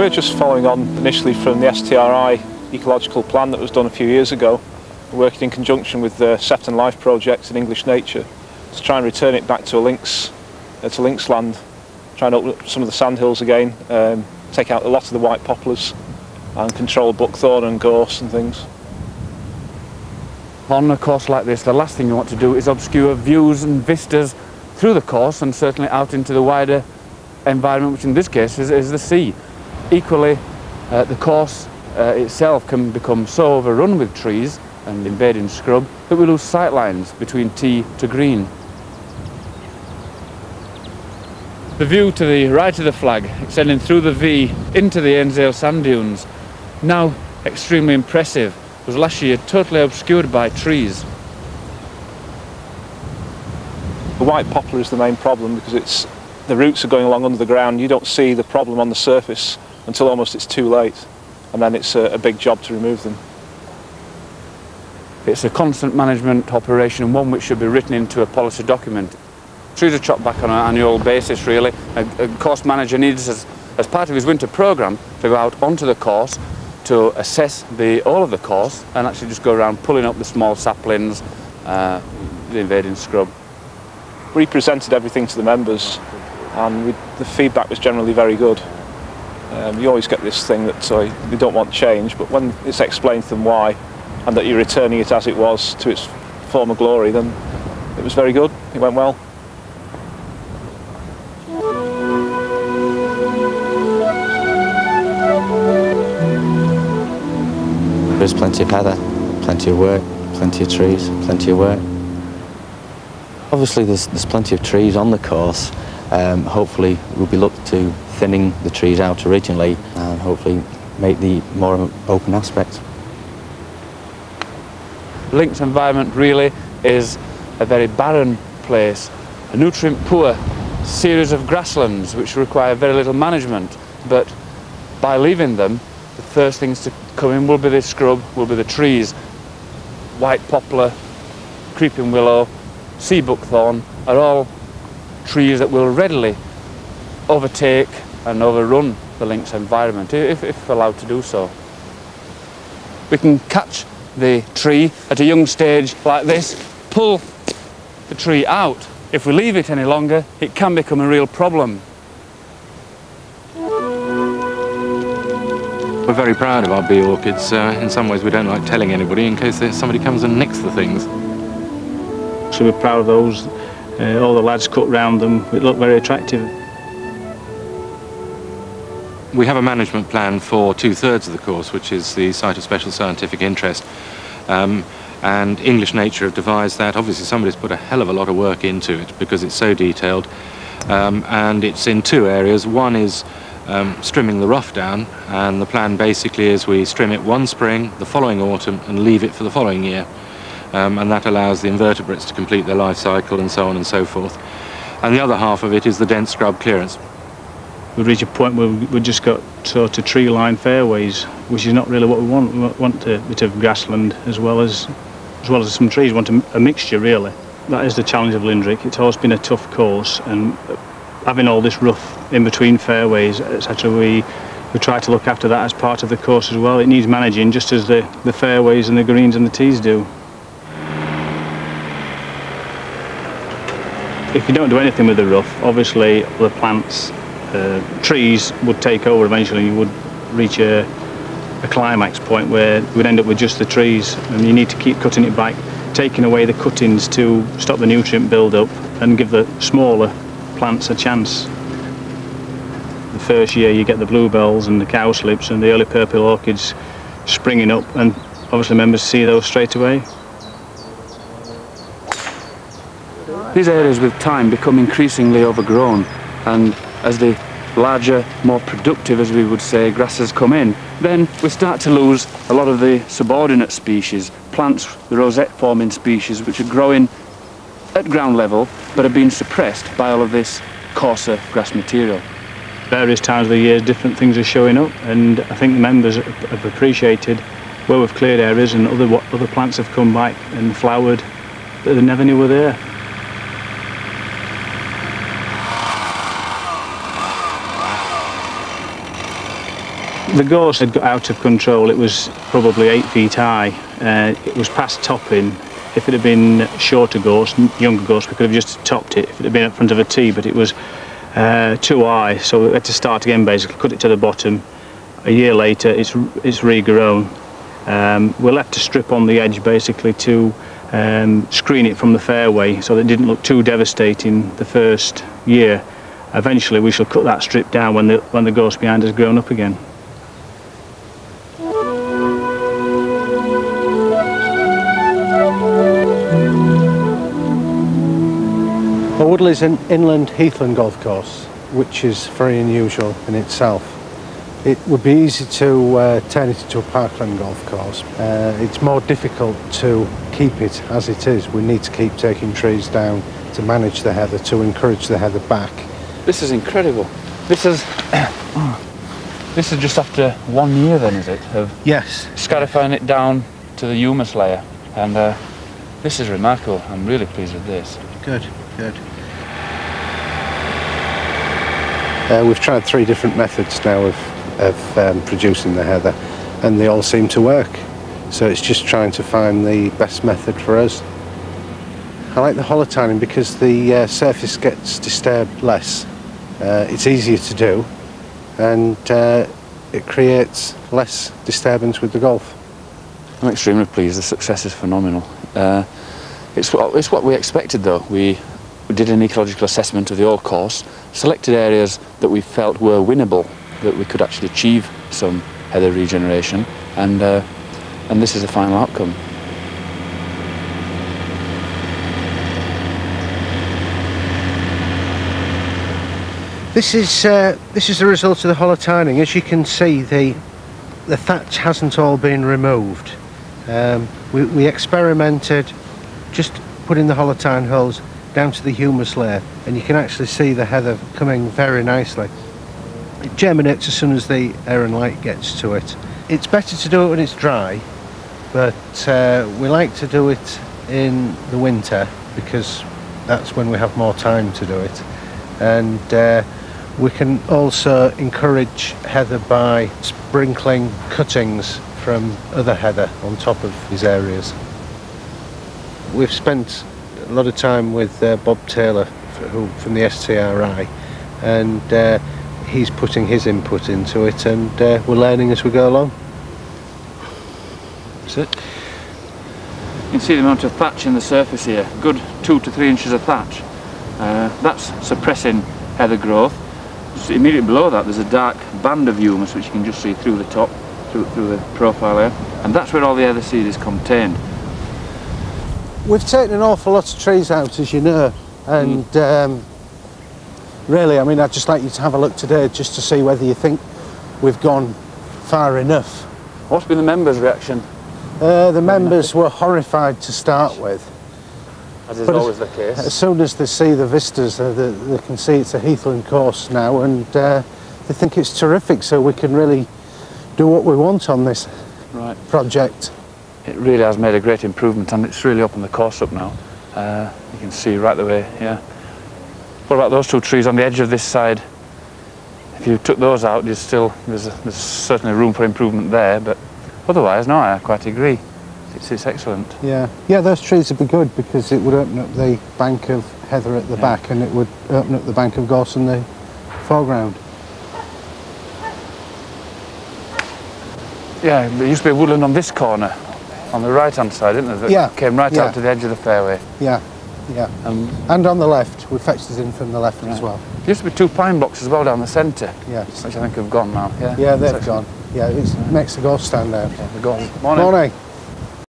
We're just following on initially from the STRI ecological plan that was done a few years ago. We're working in conjunction with the Sefton Life project in English Nature to try and return it back to a lynx land, try and open up some of the sandhills again, take out a lot of the white poplars and control buckthorn and gorse and things. On a course like this, the last thing you want to do is obscure views and vistas through the course and certainly out into the wider environment, which in this case is the sea. Equally, the course itself can become so overrun with trees and invading scrub that we lose sight lines between tee to green. The view to the right of the flag, extending through the V into the Ainsdale sand dunes, now extremely impressive, was last year totally obscured by trees. The white poplar is the main problem because the roots are going along under the ground. You don't see the problem on the surface until almost it's too late, and then it's a big job to remove them. It's a constant management operation and one which should be written into a policy document. Trees are chopped back on an annual basis really. A course manager needs, as part of his winter programme, to go out onto the course to assess all of the course and actually just go around pulling up the small saplings, the invading scrub. We presented everything to the members and the feedback was generally very good. You always get this thing that they don't want change, but when it's explained to them why and that you're returning it as it was to its former glory, then it was very good, it went well. There's plenty of heather, plenty of work, plenty of trees, plenty of work. Obviously there's plenty of trees on the course. Hopefully we'll be looked to thinning the trees out originally and hopefully make the more open aspect. The links environment really is a very barren place, a nutrient poor series of grasslands which require very little management, but by leaving them, the first things to come in will be the scrub, will be the trees. White poplar, creeping willow, sea buckthorn are all trees that will readily overtake and overrun the links environment if allowed to do so. We can catch the tree at a young stage like this, pull the tree out. If we leave it any longer, it can become a real problem. We're very proud of our bee orchids. In some ways we don't like telling anybody in case somebody comes and nicks the things. So we're proud of those. All the lads cut round them. It looked very attractive. We have a management plan for 2/3 of the course, which is the Site of Special Scientific Interest. And English Nature have devised that. Obviously somebody's put a hell of a lot of work into it because it's so detailed. And it's in two areas. One is strimming the rough down, and the plan basically is we trim it one spring, the following autumn, and leave it for the following year. And that allows the invertebrates to complete their life cycle and so on and so forth. And the other half of it is the dense scrub clearance. We've reached a point where we've just got sort of tree-lined fairways, which is not really what we want. We want a bit of grassland as well as some trees. We want a mixture, really. That is the challenge of Lindrick. It's always been a tough course, and having all this rough in between fairways, etc., we try to look after that as part of the course as well. It needs managing just as the fairways and the greens and the tees do. If you don't do anything with the rough, obviously the plants, trees would take over eventually. You would reach a climax point where you would end up with just the trees, and you need to keep cutting it back, taking away the cuttings to stop the nutrient build-up and give the smaller plants a chance. The first year you get the bluebells and the cowslips and the early purple orchids springing up, and obviously members see those straight away. These areas with time become increasingly overgrown, and as the larger, more productive, as we would say, grasses come in, then we start to lose a lot of the subordinate species, plants, the rosette-forming species, which are growing at ground level but are being suppressed by all of this coarser grass material. Various times of the year different things are showing up, and I think the members have appreciated where we've cleared areas and other plants have come back and flowered that they never knew were there. The gorse had got out of control. It was probably 8 feet high. It was past topping. If it had been shorter gorse, younger gorse, we could have just topped it if it had been in front of a tee, but it was too high, so we had to start again basically, cut it to the bottom. A year later it's regrown. We left a strip on the edge basically to screen it from the fairway so that it didn't look too devastating the first year. Eventually we shall cut that strip down when the gorse behind has grown up again. Woodley is an inland heathland golf course, which is very unusual in itself. It would be easy to turn it into a parkland golf course. It's more difficult to keep it as it is. We need to keep taking trees down to manage the heather, to encourage the heather back. This is incredible. This is just after 1 year then, is it? Of Yes. scarifying it down to the humus layer, and this is remarkable. I'm really pleased with this. Good, good. We've tried 3 different methods now of producing the heather, and they all seem to work. So it's just trying to find the best method for us. I like the holotining because the surface gets disturbed less. It's easier to do, and it creates less disturbance with the golf. I'm extremely pleased. The success is phenomenal. It's what we expected though. We did an ecological assessment of the whole course, selected areas that we felt were winnable, that we could actually achieve some heather regeneration, and this is the final outcome. This is the result of the holotining. As you can see, the thatch hasn't all been removed. We experimented just putting the holotine holes down to the humus layer, and you can actually see the heather coming very nicely. It germinates as soon as the air and light gets to it. It's better to do it when it's dry, but we like to do it in the winter because that's when we have more time to do it. And we can also encourage heather by sprinkling cuttings from other heather on top of these areas. We've spent a lot of time with Bob Taylor from the STRI, and he's putting his input into it, and we're learning as we go along. That's it. You can see the amount of thatch in the surface here, good 2 to 3 inches of thatch. That's suppressing heather growth. Just immediately below that there's a dark band of humus which you can just see through the top, through the profile layer, and that's where all the heather seed is contained. We've taken an awful lot of trees out, as you know, and really, I mean, I'd just like you to have a look today just to see whether you think we've gone far enough. What's been the members' reaction? The members were horrified to start with. As is always the case. As soon as they see the vistas, they can see it's a heathland course now, and they think it's terrific, so we can really do what we want on this project. It really has made a great improvement, and it's really opened the course up now. You can see right the way, yeah. What about those 2 trees on the edge of this side? If you took those out, there's certainly room for improvement there, but otherwise, no, I quite agree. It's excellent. Yeah, those trees would be good because it would open up the bank of heather at the back, and it would open up the bank of gorse in the foreground. Yeah, there used to be a woodland on this corner, on the right-hand side, didn't there? That came right out to the edge of the fairway. Yeah. And on the left, we fetched it in from the left as well. There used to be 2 pine blocks as well down the centre. Yes. Which I think have gone now. Yeah, they've gone. Yeah, it makes the golf stand out. Yeah, they're gone. Morning.